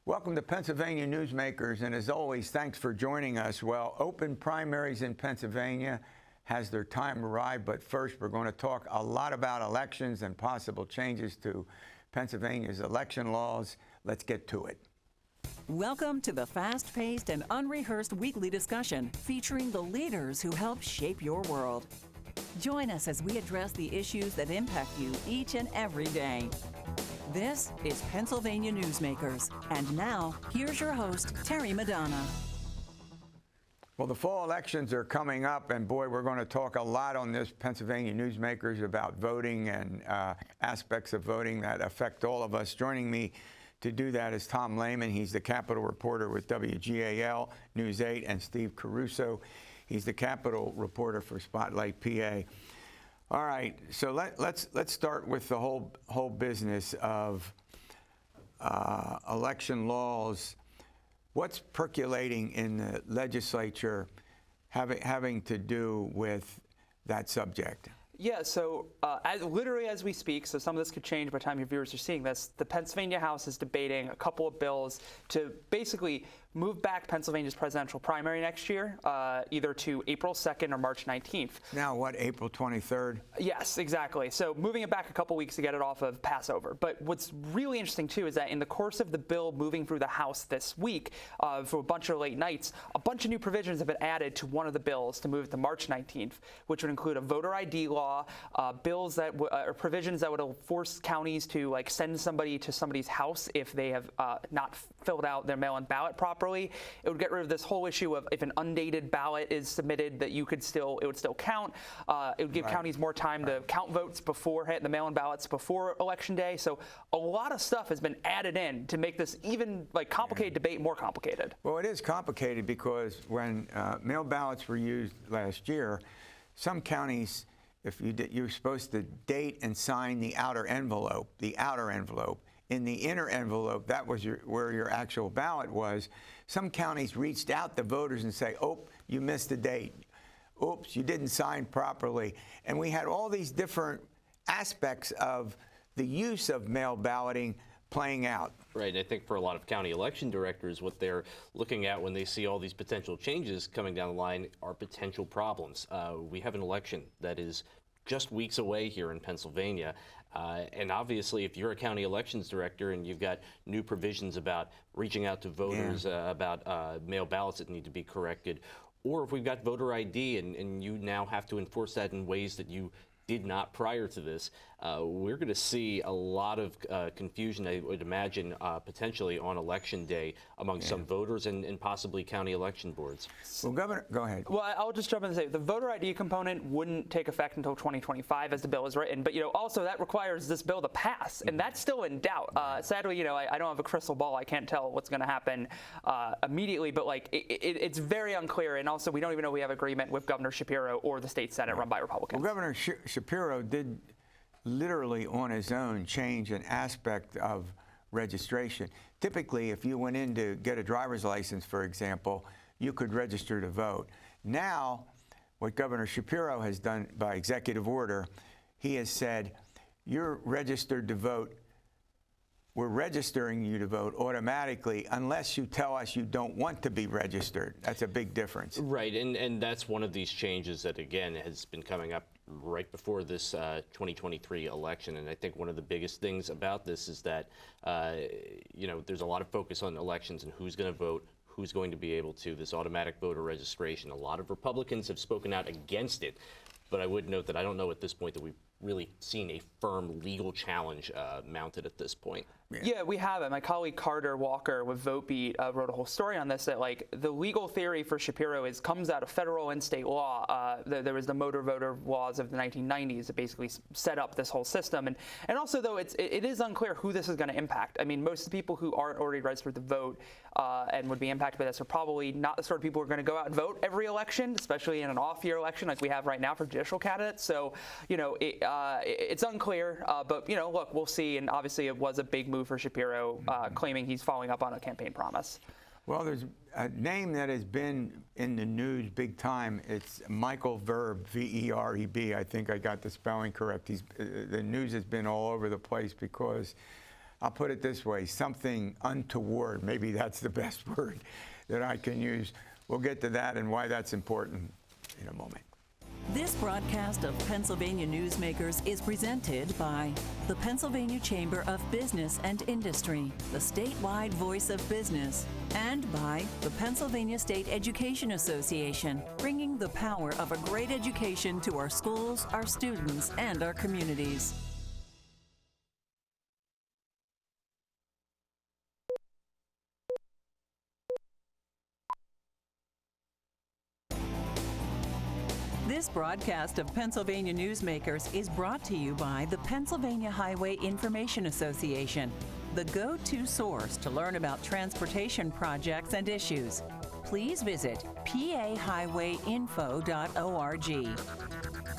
Welcome to Pennsylvania Newsmakers, and as always, thanks for joining us. Well, open primaries in Pennsylvania has their time arrived, but first we're going to talk a lot about elections and possible changes to Pennsylvania's election laws. Let's get to it. Welcome to the fast-paced and unrehearsed weekly discussion featuring the leaders who help shape your world. Join us as we address the issues that impact you each and every day. This is Pennsylvania Newsmakers. And now, here's your host, Terry Madonna. Well, the fall elections are coming up, and boy, we're going to talk a lot on this Pennsylvania Newsmakers about voting and aspects of voting that affect all of us. Joining me to do that is Tom Lehman. He's the Capitol reporter with WGAL, News 8, and Steve Caruso. He's the Capitol reporter for Spotlight PA. All right, so let's start with the whole business of election laws. What's percolating in the legislature having to do with that subject? Yeah, so literally as we speak, so some of this could change by the time your viewers are seeing this, the Pennsylvania House is debating a couple of bills to basically move back Pennsylvania's presidential primary next year, either to April 2nd or March 19th. Now what, April 23rd? Yes, exactly. So moving it back a couple weeks to get it off of Passover. But what's really interesting, too, is that in the course of the bill moving through the House this week, for a bunch of late nights, a bunch of new provisions have been added to one of the bills to move it to March 19th, which would include a voter ID law, bills that or provisions that would force counties to send somebody to somebody's house if they have not filled out their mail-in ballot properly. It would get rid of this whole issue of if an undated ballot is submitted that it would still count. It would give counties more time to count votes beforehand, the mail-in ballots before Election Day. So a lot of stuff has been added in to make this even complicated debate more complicated. Well, it is complicated because when mail ballots were used last year, some counties, if you were supposed to date and sign the outer envelope. In the inner envelope, that was where your actual ballot was. Some counties reached out to voters and say, "Oh, you missed the date. Oops, you didn't sign properly." And we had all these different aspects of the use of mail balloting playing out. Right. I think for a lot of county election directors, what they're looking at when they see all these potential changes coming down the line are potential problems. We have an election that is just weeks away here in Pennsylvania. And obviously, if you're a county elections director and you've got new provisions about reaching out to voters, about mail ballots that need to be corrected, or if we've got voter ID and you now have to enforce that in ways that you did not prior to this, we're going to see a lot of confusion, I would imagine, potentially on Election Day among some voters and possibly county election boards. Well, Governor, go ahead. Well, I'll just jump in and say the voter ID component wouldn't take effect until 2025 as the bill is written. But, also that requires this bill to pass, and that's still in doubt. Sadly, I don't have a crystal ball. I can't tell what's going to happen immediately. But, it's very unclear. And also, we don't even know we have agreement with Governor Shapiro or the state Senate run by Republicans. Well, Governor Shapiro did literally on his own change an aspect of registration. Typically, if you went in to get a driver's license, for example, you could register to vote. Now, what Governor Shapiro has done by executive order, he has said, you're registered to vote. We're registering you to vote automatically unless you tell us you don't want to be registered. That's a big difference. Right, and that's one of these changes that, again, has been coming up right before this 2023 election. And I think one of the biggest things about this is that, there's a lot of focus on elections and who's going to vote, who's going to be able to, this automatic voter registration. A lot of Republicans have spoken out against it. But I would note that I don't know at this point that we've really seen a firm legal challenge mounted at this point. Yeah, we haven't. My colleague Carter Walker with VoteBeat wrote a whole story on this, that the legal theory for Shapiro comes out of federal and state law. There was the motor voter laws of the 1990s that basically set up this whole system. And also, though, it is unclear who this is going to impact. I mean, most of the people who aren't already registered to vote and would be impacted by this are probably not the sort of people who are going to go out and vote every election, especially in an off-year election like we have right now for judicial candidates. So, it's unclear. But, look, we'll see. And obviously, it was a big move for Shapiro, claiming he's following up on a campaign promise. Well, there's a name that has been in the news big time. It's Michael Verb, V-E-R-E-B. I think I got the spelling correct. The news has been all over the place because I'll put it this way, something untoward, maybe that's the best word that I can use. We'll get to that and why that's important in a moment. This broadcast of Pennsylvania Newsmakers is presented by the Pennsylvania Chamber of Business and Industry, the statewide voice of business, and by the Pennsylvania State Education Association, bringing the power of a great education to our schools, our students, and our communities. This broadcast of Pennsylvania Newsmakers is brought to you by the Pennsylvania Highway Information Association, the go-to source to learn about transportation projects and issues. Please visit pahighwayinfo.org.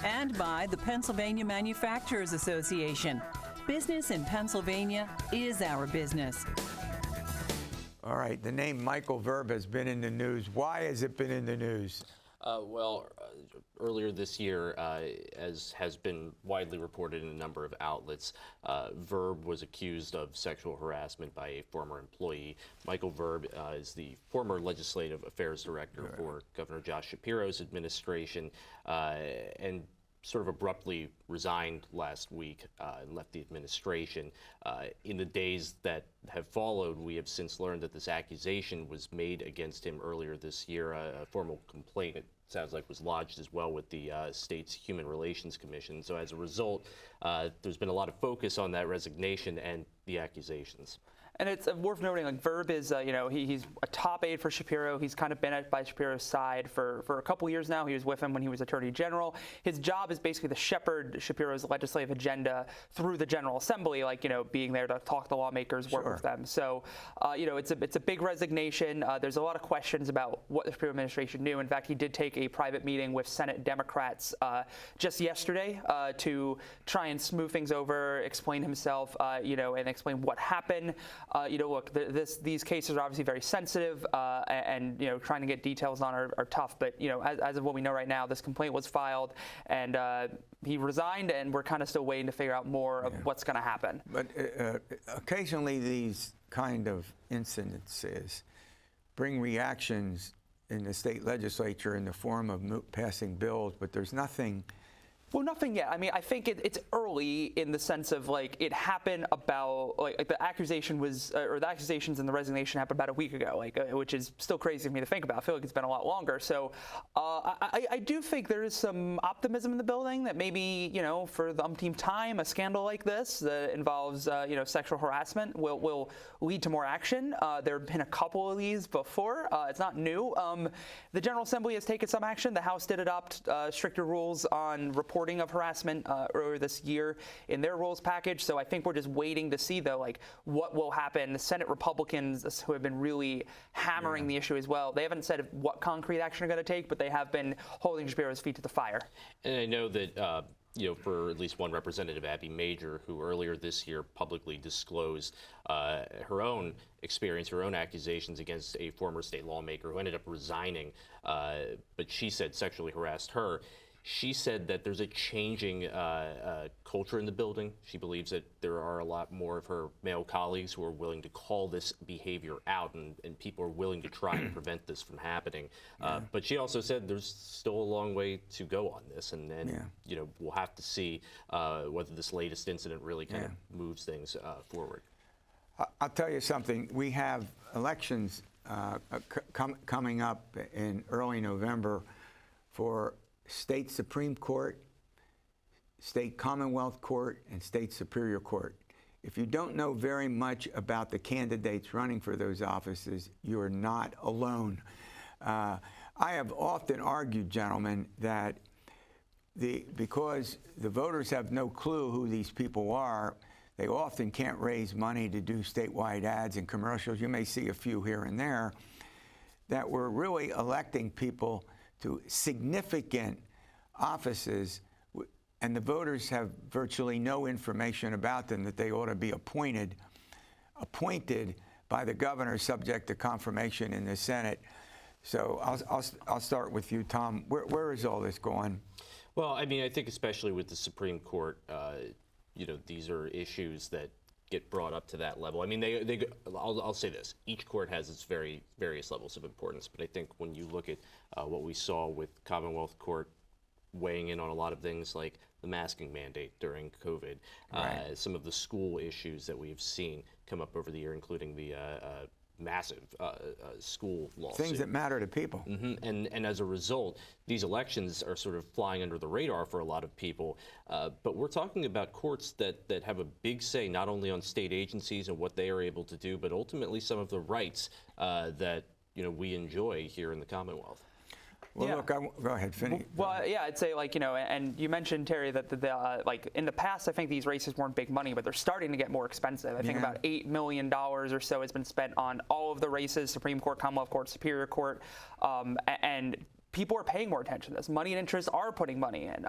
And by the Pennsylvania Manufacturers Association. Business in Pennsylvania is our business. All right, the name Michael Verb has been in the news. Why has it been in the news? Earlier this year, as has been widely reported in a number of outlets, Verb was accused of sexual harassment by a former employee. Michael Verb is the former legislative affairs director for Governor Josh Shapiro's administration, and sort of abruptly resigned last week and left the administration. In the days that have followed, we have since learned that this accusation was made against him earlier this year. A formal complaint, it sounds like, was lodged as well with the state's Human Relations Commission. So as a result, there's been a lot of focus on that resignation and the accusations. And it's worth noting, like, Verb is, he's a top aide for Shapiro. He's kind of been by Shapiro's side for a couple years now. He was with him when he was Attorney General. His job is basically to shepherd Shapiro's legislative agenda through the General Assembly, being there to talk to lawmakers, work with them. So, it's a big resignation. There's a lot of questions about what the Shapiro administration knew. In fact, he did take a private meeting with Senate Democrats just yesterday to try and smooth things over, explain himself, and explain what happened. Look, these cases are obviously very sensitive, and trying to get details on are tough. But as of what we know right now, this complaint was filed, and he resigned, and we're kind of still waiting to figure out more of what's going to happen. But occasionally, these kind of incidences bring reactions in the state legislature in the form of passing bills. But there's nothing. Well, nothing yet. I mean, I think it's early in the sense of, it happened about, the accusation was, or the accusations and the resignation happened about a week ago, which is still crazy for me to think about. I feel like it's been a lot longer. So I do think there is some optimism in the building that maybe, for the umpteenth time, a scandal like this that involves, sexual harassment will lead to more action. There have been a couple of these before. It's not new. The General Assembly has taken some action. The House did adopt stricter rules on reporting of harassment earlier this year in their rules package. So I think we're just waiting to see, though, what will happen. The Senate Republicans, who have been really hammering the issue as well, they haven't said what concrete action they're going to take, but they have been holding Shapiro's feet to the fire. And I know that for at least one representative, Abby Major, who earlier this year publicly disclosed her own experience, her own accusations against a former state lawmaker who ended up resigning, but she said sexually harassed her. She said that there's a changing culture in the building. She believes that there are a lot more of her male colleagues who are willing to call this behavior out, and people are willing to try and prevent this from happening. But she also said there's still a long way to go on this, and we'll have to see whether this latest incident really kind of moves things forward. I'll tell you something. We have elections coming up in early November for State Supreme Court, State Commonwealth Court, and State Superior Court. If you don't know very much about the candidates running for those offices, you're not alone. I have often argued, gentlemen, that because the voters have no clue who these people are, they often can't raise money to do statewide ads and commercials. You may see a few here and there, that we're really electing people to significant offices, and the voters have virtually no information about them, that they ought to be appointed by the governor subject to confirmation in the Senate. So I'll start with you, Tom. Where is all this going? Well, I mean, I think especially with the Supreme Court, these are issues that get brought up to that level. I mean, I'll say this: each court has its various levels of importance. But I think when you look at what we saw with Commonwealth Court weighing in on a lot of things like the masking mandate during COVID, Right. some of the school issues that we've seen come up over the year, including the massive school lawsuit. Things that matter to people. And as a result, these elections are sort of flying under the radar for a lot of people. But we're talking about courts that have a big say not only on state agencies and what they are able to do, but ultimately some of the rights that we enjoy here in the Commonwealth. Well, Yeah. look, go ahead, finish. Well, yeah, I'd say, like, and you mentioned, Terry, that like in the past, I think these races weren't big money, but they're starting to get more expensive. I think Yeah. about $8 million or so has been spent on all of the races: Supreme Court, Commonwealth Court, Superior Court, and people are paying more attention to this. Money and interest are putting money in.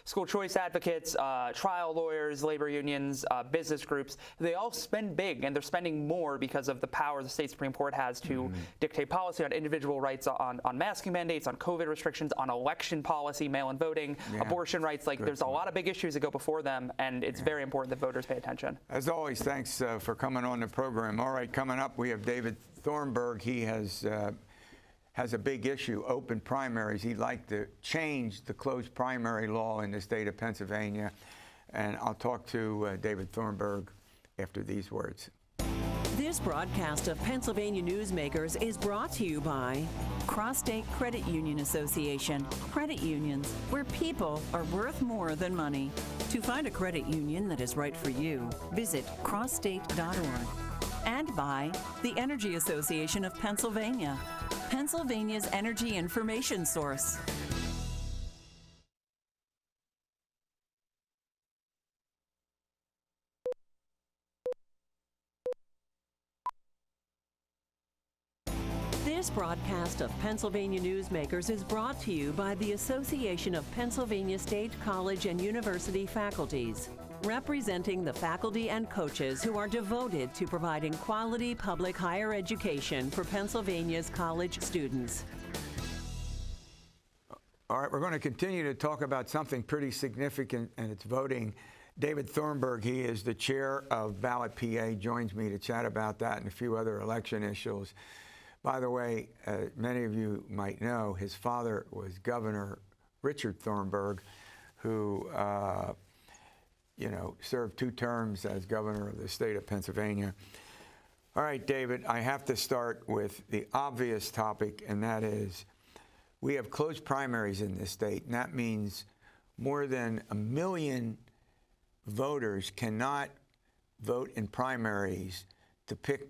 School choice advocates, trial lawyers, labor unions, business groups, they all spend big, and they're spending more because of the power the state Supreme Court has to dictate policy on individual rights, on masking mandates, on COVID restrictions, on election policy, mail-in voting, Yeah. abortion rights. Like, there's a lot of big issues that go before them, and it's very important that voters pay attention. As always, thanks for coming on the program. All right, coming up, we have David Thornburgh. He has a big issue, open primaries. He'd like to change the closed primary law in the state of Pennsylvania. And I'll talk to David Thornburgh after these words. This broadcast of Pennsylvania Newsmakers is brought to you by Cross-State Credit Union Association. Credit unions, where people are worth more than money. To find a credit union that is right for you, visit crossstate.org. And by the Energy Association of Pennsylvania, Pennsylvania's energy information source. This broadcast of Pennsylvania Newsmakers is brought to you by the Association of Pennsylvania State College and University Faculties, representing the faculty and coaches who are devoted to providing quality public higher education for Pennsylvania's college students. All right, we're going to continue to talk about something pretty significant, and it's voting. David Thornburgh, he is the chair of Ballot PA, joins me to chat about that and a few other election issues. By the way, many of you might know, his father was Governor Richard Thornburgh, who served 2 terms as governor of the state of Pennsylvania. All right, David, I have to start with the obvious topic, and that is we have closed primaries in this state, and that means more than 1 million voters cannot vote in primaries to pick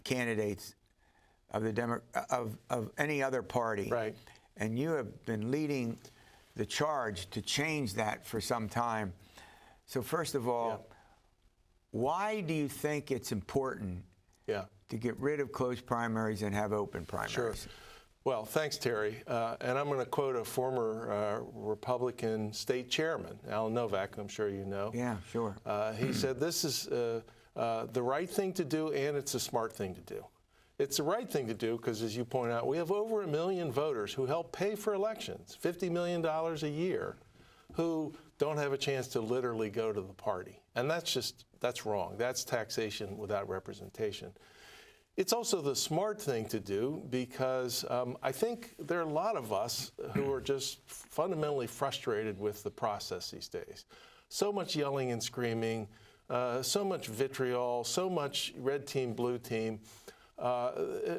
candidates of of any other party. Right. And you have been leading the charge to change that for some time. So first of all, why do you think it's important to get rid of closed primaries and have open primaries? Sure. Well, thanks, Terry. And I'm going to quote a former Republican state chairman, Alan Novak, I'm sure you know. Yeah, sure. He said this is the right thing to do, and it's a smart thing to do. It's the right thing to do because, as you point out, we have over 1 million voters who help pay for elections, $50 million a year, who don't have a chance to literally go to the party. And that's wrong. That's taxation without representation. It's also the smart thing to do because I think there are a lot of us who are just fundamentally frustrated with the process these days. So much yelling and screaming, so much vitriol, so much red team, blue team.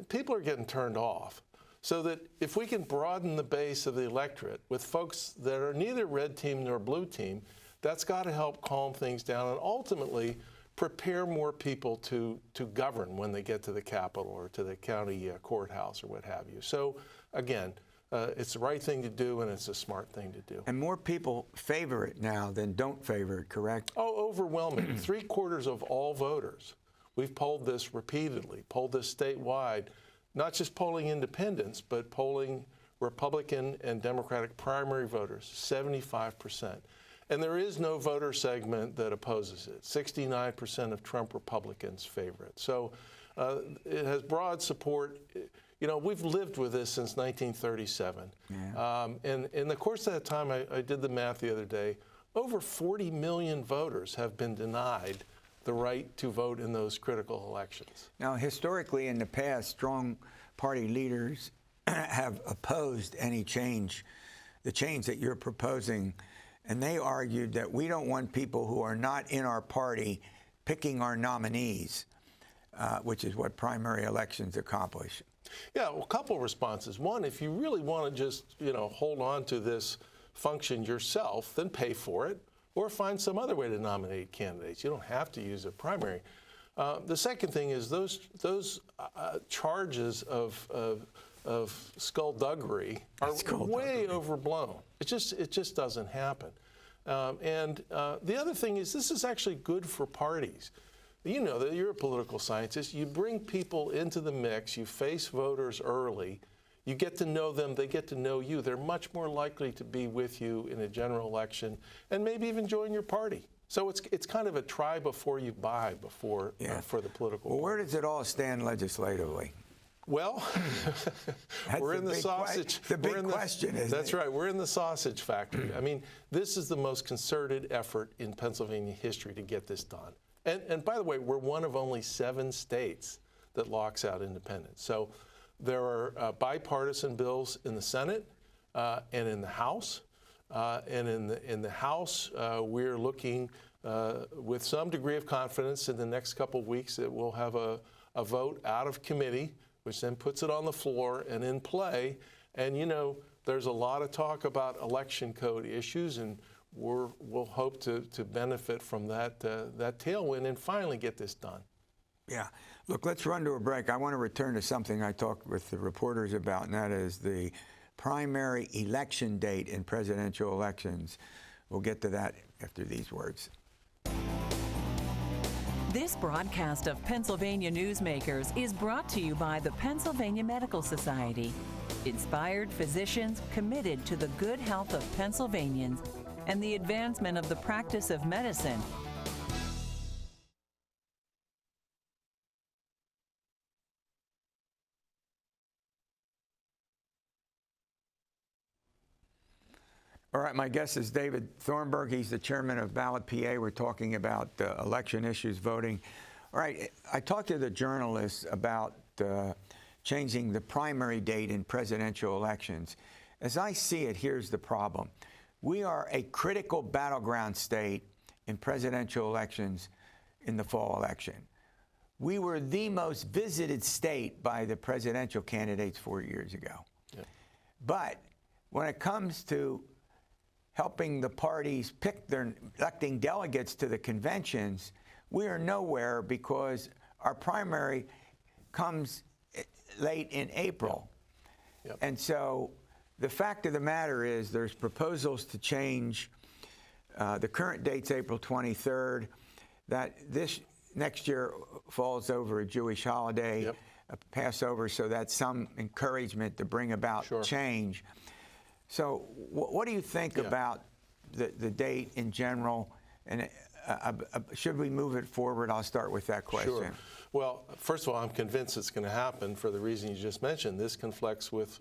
People are getting turned off. So that if we can broaden the base of the electorate with folks that are neither red team nor blue team, that's got to help calm things down and ultimately prepare more people to govern when they get to the Capitol or to the county courthouse or what have you. So again, it's the right thing to do and it's a smart thing to do. And more people favor it now than don't favor it, correct? Oh, overwhelming. 3/4 of all voters. We've polled this repeatedly, polled this statewide, not just polling independents, but polling Republican and Democratic primary voters, 75%. And there is no voter segment that opposes it. 69% of Trump Republicans favor it. So it has broad support. You know, we've lived with this since 1937. Yeah. And in the course of that time, I did the math the other day, over 40 million voters have been denied the right to vote in those critical elections. Now, historically, in the past, strong party leaders have opposed any change, the change that you're proposing, and they argued that we don't want people who are not in our party picking our nominees, which is what primary elections accomplish. Yeah, well, a couple responses. One, if you really want to just, hold on to this function yourself, then pay for it, or find some other way to nominate candidates. You don't have to use a primary. The second thing is those charges of skullduggery are way overblown. It just doesn't happen. And the other thing is this is actually good for parties. You know that you're a political scientist. You bring people into the mix. You face voters early. You get to know them. They get to know you. They're much more likely to be with you in a general election and maybe even join your party. So it's kind of a try before you buy for the political. Well, where does it all stand legislatively? Well, we're in the sausage. The big question is. That's right. We're in the sausage factory. I mean, this is the most concerted effort in Pennsylvania history to get this done. And by the way, we're one of only 7 states that locks out independents. So there are bipartisan bills in the Senate and in the House. And in the House, we're looking with some degree of confidence in the next couple of weeks that we'll have a vote out of committee, which then puts it on the floor and in play. And, there's a lot of talk about election code issues, and we'll hope to benefit from that tailwind and finally get this done. Yeah. Look, let's run to a break. I want to return to something I talked with the reporters about, and that is the primary election date in presidential elections. We'll get to that after these words. This broadcast of Pennsylvania Newsmakers is brought to you by the Pennsylvania Medical Society. Inspired physicians committed to the good health of Pennsylvanians and the advancement of the practice of medicine. All right, my guest is David Thornburgh. He's the chairman of Ballot PA. We're talking about election issues, voting. All right, I talked to the journalists about changing the primary date in presidential elections. As I see it, here's the problem. We are a critical battleground state in presidential elections in the fall election. We were the most visited state by the presidential candidates 4 years ago. Yeah. But when it comes to helping the parties pick their electing delegates to the conventions, we are nowhere because our primary comes late in April. Yep. Yep. And so the fact of the matter is there's proposals to change the current date's April 23rd, that this next year falls over a Jewish holiday, yep. a Passover, so that's some encouragement to bring about sure. change. So what do you think about the date in general, and should we move it forward? I'll start with that question. Sure. Well, first of all, I'm convinced it's going to happen for the reason you just mentioned. This conflicts with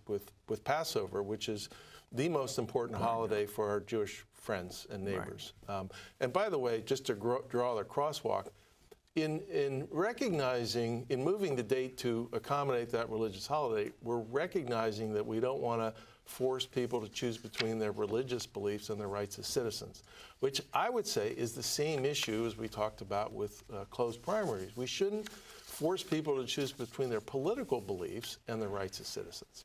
Passover, which is the most important holiday for our Jewish friends and neighbors. Right. And by the way, just to draw the crosswalk, in recognizing, in moving the date to accommodate that religious holiday, we're recognizing that we don't want to force people to choose between their religious beliefs and their rights as citizens, which I would say is the same issue as we talked about with closed primaries. We shouldn't force people to choose between their political beliefs and their rights as citizens.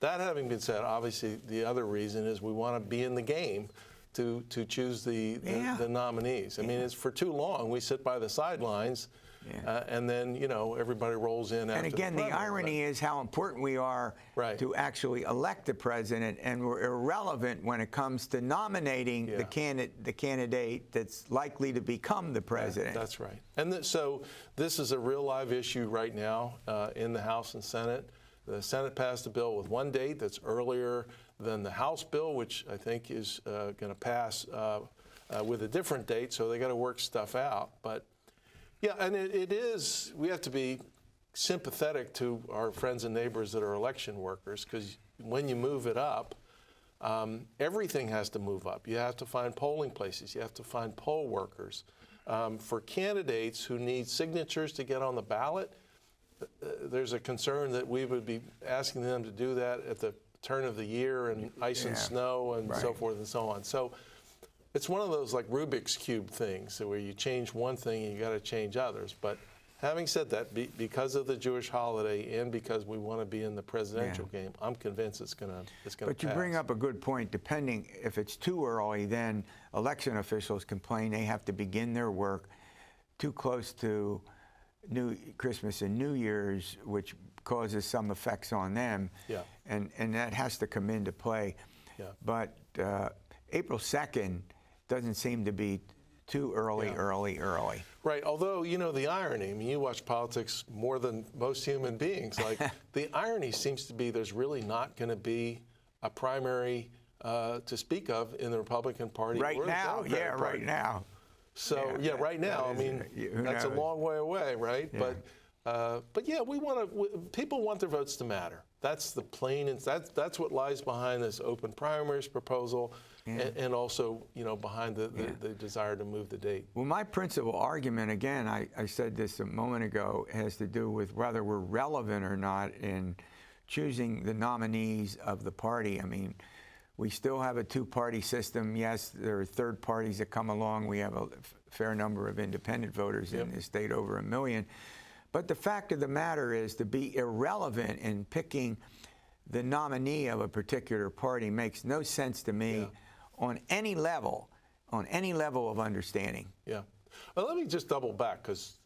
That having been said, obviously the other reason is we want to be in the game to choose the nominees. I mean, it's for too long we sit by the sidelines and then, everybody rolls in after. And again, the irony is how important we are to actually elect the president, and we're irrelevant when it comes to nominating the candidate that's likely to become the president. That's right. And so this is a real live issue right now in the House and Senate. The Senate passed a bill with one date that's earlier than the House bill, which I think is going to pass with a different date, so they got to work stuff out. But yeah, and it is, we have to be sympathetic to our friends and neighbors that are election workers, because when you move it up, everything has to move up. You have to find polling places. You have to find poll workers. For candidates who need signatures to get on the ballot, there's a concern that we would be asking them to do that at the turn of the year and ice and snow and so forth and so on. So it's one of those like Rubik's Cube things where you change one thing and you got to change others. But having said that, because of the Jewish holiday and because we want to be in the presidential game, I'm convinced it's going to pass. But you bring up a good point. Depending, if it's too early, then election officials complain they have to begin their work too close to Christmas and New Year's, which causes some effects on them. Yeah. And that has to come into play. Yeah. But April 2nd doesn't seem to be too early. Right, although, you know, the irony, I mean, you watch politics more than most human beings, like, the irony seems to be there's really not going to be a primary to speak of in the Republican Party Right or the now, Democratic Party. right now. So, right now, I mean, that's a long way away, right? Yeah. But yeah, people want their votes to matter. That's the plain, and that's what lies behind this open primaries proposal, and also, you know, behind the desire to move the date. Well, my principal argument, again, I said this a moment ago, has to do with whether we're relevant or not in choosing the nominees of the party. I mean, we still have a two-party system. Yes, there are third parties that come along. We have a fair number of independent voters in this state, over 1 million. But the fact of the matter is, to be irrelevant in picking the nominee of a particular party makes no sense to me on any level of understanding. Yeah. Well, let me just double back, because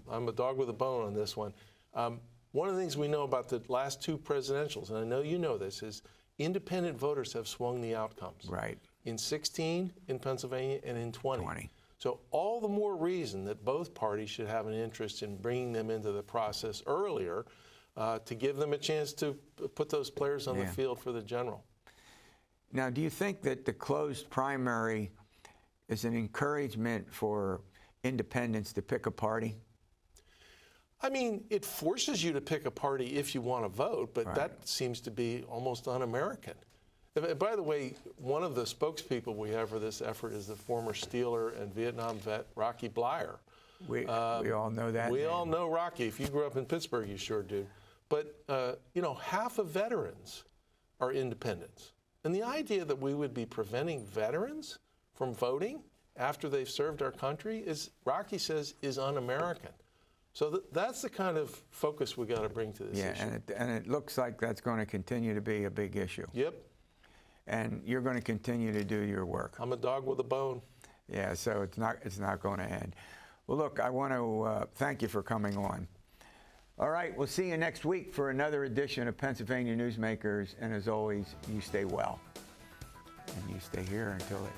I'm a dog with a bone on this one. One of the things we know about the last two presidentials, and I know you know this, is independent voters have swung the outcomes. Right. In 16 in Pennsylvania and in 20. So all the more reason that both parties should have an interest in bringing them into the process earlier to give them a chance to put those players on the field for the general. Now, do you think that the closed primary is an encouragement for independents to pick a party? I mean, it forces you to pick a party if you want to vote, but that seems to be almost un-American. By the way, one of the spokespeople we have for this effort is the former Steeler and Vietnam vet, Rocky Bleier. We all know that. We all know Rocky. If you grew up in Pittsburgh, you sure do. But, you know, half of veterans are independents. And the idea that we would be preventing veterans from voting after they've served our country is, Rocky says, is un-American. So that's the kind of focus we got to bring to this issue. And it looks like that's going to continue to be a big issue. Yep. And you're going to continue to do your work. I'm a dog with a bone. Yeah, so it's not going to end. Well, look, I want to thank you for coming on. All right, we'll see you next week for another edition of Pennsylvania Newsmakers. And as always, you stay well. And you stay here until it